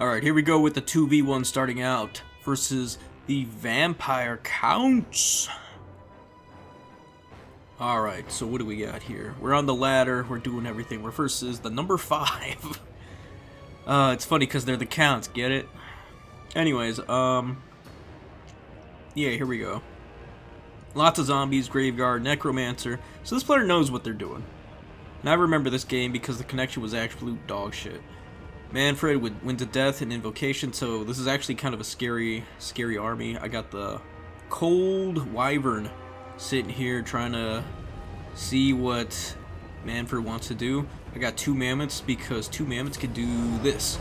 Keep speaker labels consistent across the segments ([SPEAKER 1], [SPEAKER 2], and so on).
[SPEAKER 1] Alright, here we go with the 2v1 starting out versus the Vampire Counts. Alright, so what do we got here? We're on the ladder, we're doing everything. We're versus the number 5. It's funny because they're the Counts, get it? Anyways, yeah, here we go. Lots of zombies, graveyard, necromancer. So this player knows what they're doing. And I remember this game because the connection was absolute dog shit. Manfred would win to death in Invocation, so this is actually kind of a scary army. I got the Cold Wyvern sitting here trying to see what Manfred wants to do. I got 2 mammoths because 2 mammoths can do this.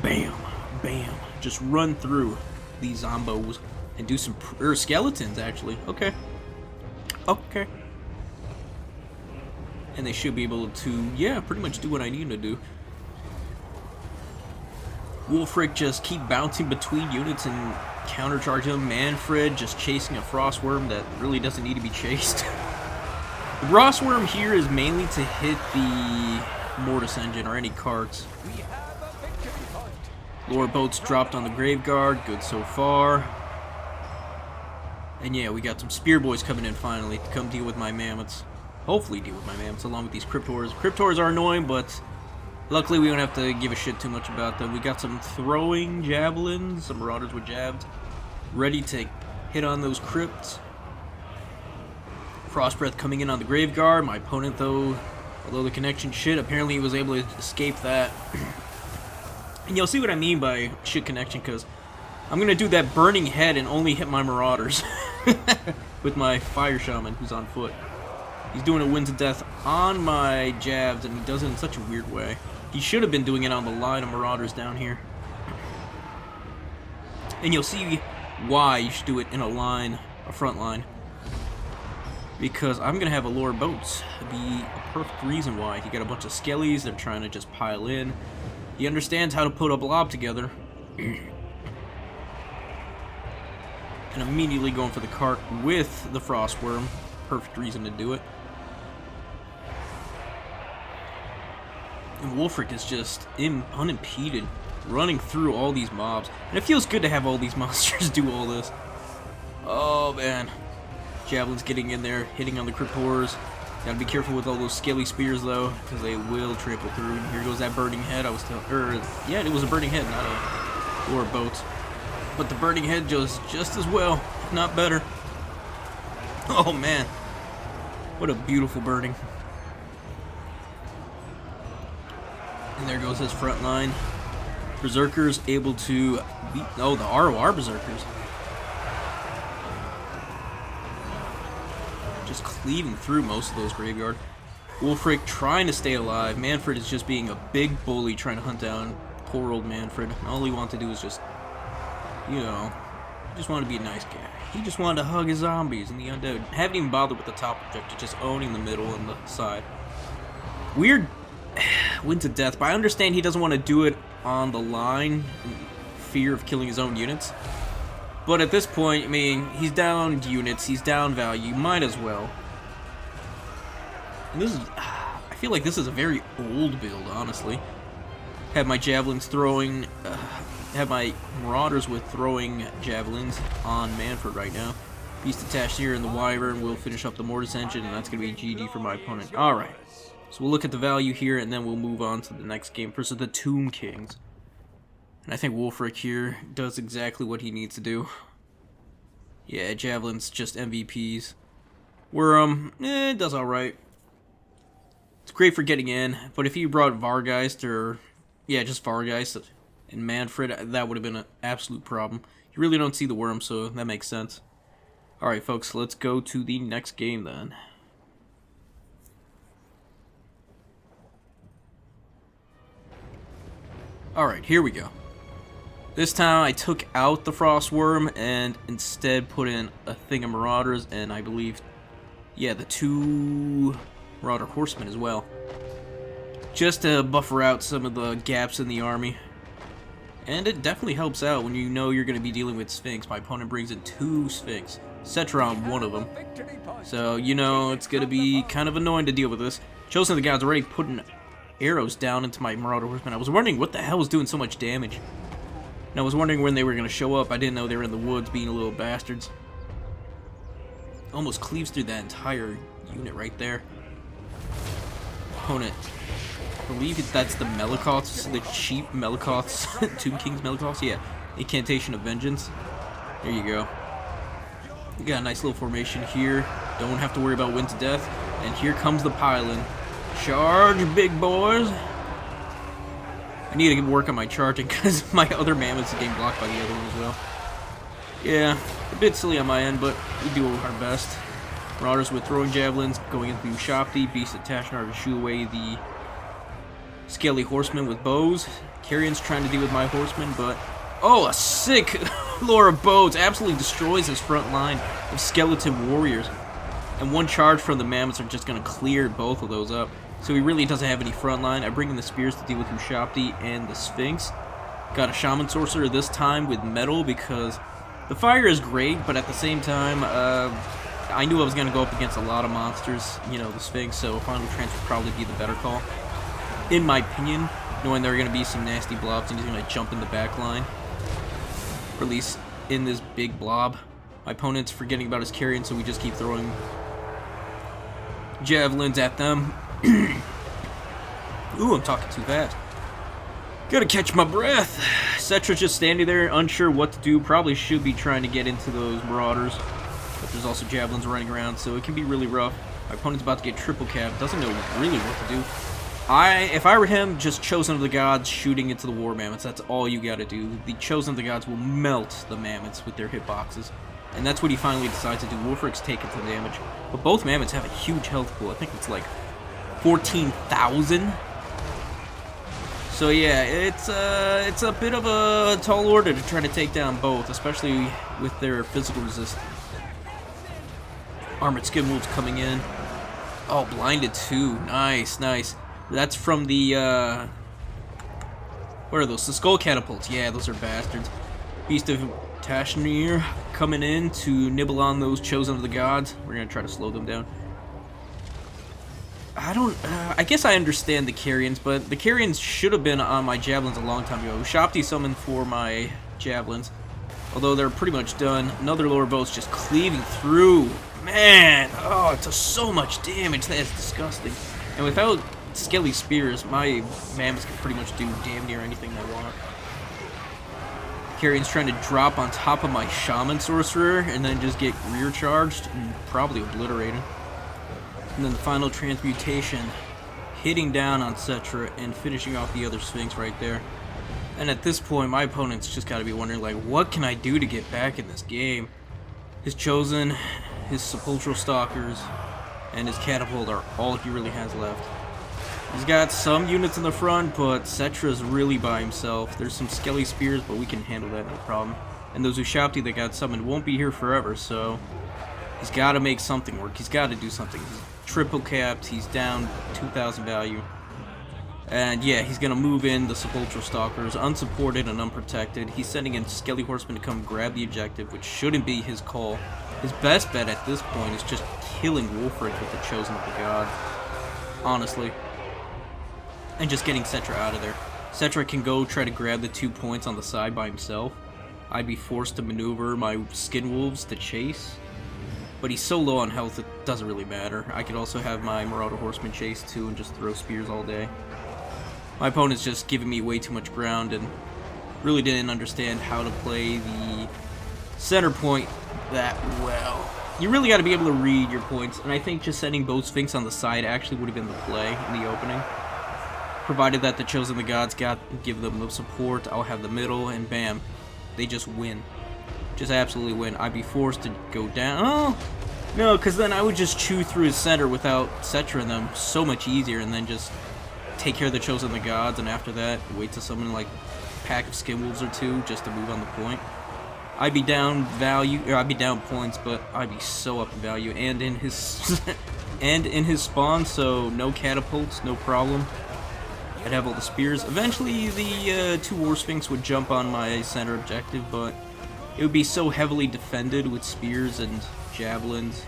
[SPEAKER 1] Bam, bam. Just run through these zombos and do some skeletons actually. Okay. And they should be able to, yeah, pretty much do what I need them to do. Wulfric just keep bouncing between units and countercharge him. Manfred just chasing a frostworm that really doesn't need to be chased. The frostworm here is mainly to hit the mortis engine or any carts. Lore boats dropped on the graveguard, good so far. And yeah, we got some spear boys coming in finally to come deal with my mammoths. Hopefully deal with my mammoths along with these cryptors. Cryptors are annoying, but luckily we don't have to give a shit too much about them. We got some throwing javelins, some marauders with jabs, ready to hit on those crypts. Frost breath coming in on the graveguard. My opponent, though, although the connection shit, apparently he was able to escape that. And you'll see what I mean by shit connection, because I'm gonna do that burning head and only hit my marauders with my fire shaman who's on foot. He's doing a win to death on my jabs, and he does it in such a weird way. He should have been doing it on the line of marauders down here. And you'll see why you should do it in a line, a front line. Because I'm going to have a lore boats be a perfect reason why. He got a bunch of skellies, they're trying to just pile in. He understands how to put a blob together. And immediately going for the cart with the frostworm. Perfect reason to do it. And Wulfric is just unimpeded, running through all these mobs. And it feels good to have all these monsters do all this. Oh, man. Javelin's getting in there, hitting on the cryptors. Gotta be careful with all those scaly spears, though, because they will trample through. And here goes that burning head I was telling... yeah, it was a burning head, not a lore boat. But the burning head does just as well, if not better. Oh, man. What a beautiful burning. And there goes his front line. Berserkers able to beat... oh, the ROR Berserkers. Just cleaving through most of those graveyard. Wulfric trying to stay alive. Manfred is just being a big bully trying to hunt down poor old Manfred. All he wants to do is just, you know, just want to be a nice guy. He just wanted to hug his zombies and the undead. Haven't even bothered with the top objective, just owning the middle and the side. Weird win to death, but I understand he doesn't want to do it on the line in fear of killing his own units. But at this point, I mean, he's down units, he's down value, you might as well. And this is, I feel like this is a very old build, honestly. Have my javelins throwing, have my marauders with throwing javelins on Manfred right now. Beast attached here, and the wyvern will finish up the mortis engine, and that's going to be GG for my opponent. Alright, so we'll look at the value here, and then we'll move on to the next game versus the Tomb Kings. And I think Wulfric here does exactly what he needs to do. Yeah, javelins just MVPs. Worm, it does alright. It's great for getting in, but if he brought Vargeist or, yeah, just Vargeist and Manfred, that would have been an absolute problem. You really don't see the worm, so that makes sense. Alright, folks, let's go to the next game then. Alright, here we go. This time I took out the frostworm and instead put in a thing of marauders and I believe, yeah, the 2 marauder horsemen as well. Just to buffer out some of the gaps in the army. And it definitely helps out when you know you're going to be dealing with Sphinx. My opponent brings in 2 Sphinx. Cetron, one of them. So, you know, it's going to be kind of annoying to deal with this. Chosen of the Gods already putting arrows down into my Marauder Horseman. I was wondering what the hell was doing so much damage. And I was wondering when they were going to show up. I didn't know they were in the woods, being little bastards. Almost cleaves through that entire unit right there. Opponent. I believe that's the Melikoths, the cheap Melikoths, Tomb King's Melikoths, yeah. Incantation of Vengeance. There you go. You got a nice little formation here. Don't have to worry about wind to death. And here comes the pylon. Charge, big boys! I need to work on my charging because my other mammoths are getting blocked by the other one as well. Yeah, a bit silly on my end, but we do our best. Marauders with throwing javelins, going into Ushapti, Beast at Tashnar to shoo away the Scaly Horsemen with bows. Carrion's trying to deal with my horsemen, but... Oh, a sick lure of bows! Absolutely destroys his front line of skeleton warriors. And one charge from the mammoths are just going to clear both of those up. So he really doesn't have any front line. I bring in the spears to deal with Ushapti and the Sphinx. Got a Shaman Sorcerer this time with metal because the fire is great, but at the same time, I knew I was going to go up against a lot of monsters, you know, the Sphinx, so Final Trance would probably be the better call. In my opinion, knowing there are going to be some nasty blobs and he's going to jump in the back line. Or at least in this big blob. My opponent's forgetting about his carrion, so we just keep throwing javelins at them. Ooh, I'm talking too fast. Gotta catch my breath. Cetra's just standing there, unsure what to do. Probably should be trying to get into those marauders. But there's also javelins running around, so it can be really rough. My opponent's about to get triple capped. Doesn't know really what to do. If I were him, just Chosen of the Gods shooting into the War Mammoths. That's all you gotta do. The Chosen of the Gods will melt the Mammoths with their hitboxes. And that's what he finally decides to do. Wolfric's taking some damage. But both Mammoths have a huge health pool. I think it's like 14,000. So yeah, it's a bit of a tall order to try to take down both, especially with their physical resistance. Armored Skin Wolves coming in. Oh, blinded too. Nice, nice. That's from the, what are those? The Skull Catapults. Yeah, those are bastards. Beast of Tashnar coming in to nibble on those Chosen of the Gods. We're going to try to slow them down. I guess I understand the Carrions, but the Carrions should have been on my Javelins a long time ago. Ushapti summoned for my Javelins, although they're pretty much done. Another lower bow's just cleaving through. Man, oh, it does so much damage. That is disgusting. And without Skelly Spears, my Mammoths can pretty much do damn near anything they want. Carrion's trying to drop on top of my Shaman Sorcerer and then just get rear charged and probably obliterated. And then the final transmutation, hitting down on Cetra and finishing off the other Sphinx right there. And at this point, my opponent's just got to be wondering, like, what can I do to get back in this game? His Chosen, his Sepulchral Stalkers, and his Catapult are all he really has left. He's got some units in the front, but Cetra's really by himself. There's some Skelly Spears, but we can handle that no problem. And those Ushapti that got summoned won't be here forever, so he's got to make something work. He's got to do something. He's triple capped. He's down 2,000 value. And yeah, he's going to move in the Sepulchral Stalkers, unsupported and unprotected. He's sending in Skelly Horsemen to come grab the objective, which shouldn't be his call. His best bet at this point is just killing Wolfric with the Chosen of the God. Honestly. And just getting Cetra out of there. Cetra can go try to grab the 2 points on the side by himself. I'd be forced to maneuver my Skin Wolves to chase. But he's so low on health, it doesn't really matter. I could also have my Marauder Horsemen chase too and just throw spears all day. My opponent's just giving me way too much ground and really didn't understand how to play the center point that well. You really got to be able to read your points, and I think just sending both Sphinx on the side actually would have been the play in the opening. Provided that the Chosen of the Gods give them the support, I'll have the middle, and bam, they just win. Just absolutely win. I'd be forced to go down. Oh, no, because then I would just chew through his center without Cetra in them so much easier, and then just take care of the Chosen of the Gods, and after that, wait to summon like a pack of Skin Wolves or two just to move on the point. I'd be down value, or I'd be down points, but I'd be so up in value, and in his and in his spawn, so no catapults, no problem. I'd have all the spears. Eventually, the 2 War Sphinx would jump on my center objective, but it would be so heavily defended with spears and javelins.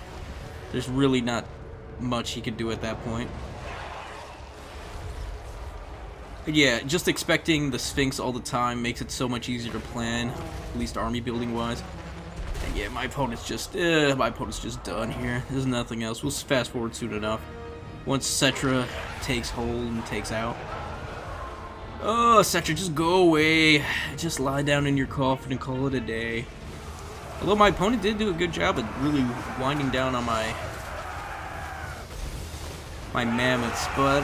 [SPEAKER 1] There's really not much he could do at that point. Yeah, just expecting the Sphinx all the time makes it so much easier to plan, at least army building wise. And yeah, my opponent's just done here. There's nothing else. We'll fast forward soon enough. Once Cetra takes hold and takes out. Oh, Cetra, just go away. Just lie down in your coffin and call it a day. Although my opponent did do a good job at really winding down on my mammoths, but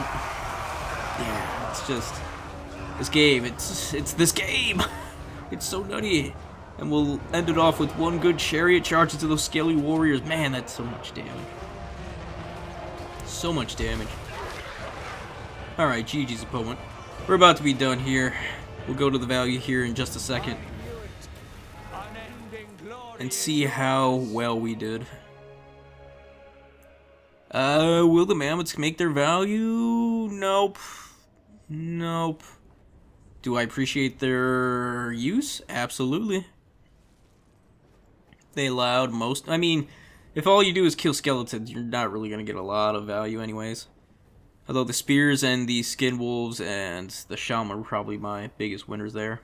[SPEAKER 1] yeah, it's just this game. It's this game. It's so nutty. And we'll end it off with one good chariot charge into those scaly warriors. Man, that's so much damage. So much damage. Alright, GG's opponent. We're about to be done here. We'll go to the value here in just a second. And see how well we did. Will the mammoths make their value? Nope. Nope. Do I appreciate their use? Absolutely. They allowed most... I mean, if all you do is kill skeletons, you're not really going to get a lot of value anyways. Although the spears and the skin wolves and the shaman are probably my biggest winners there.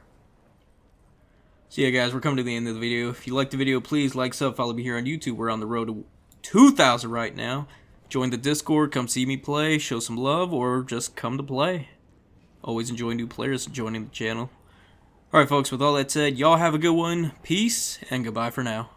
[SPEAKER 1] So yeah, guys, we're coming to the end of the video. If you liked the video, please like, sub, follow me here on YouTube. We're on the road to 2,000 right now. Join the Discord, come see me play, show some love, or just come to play. Always enjoy new players joining the channel. Alright folks, with all that said, y'all have a good one. Peace, and goodbye for now.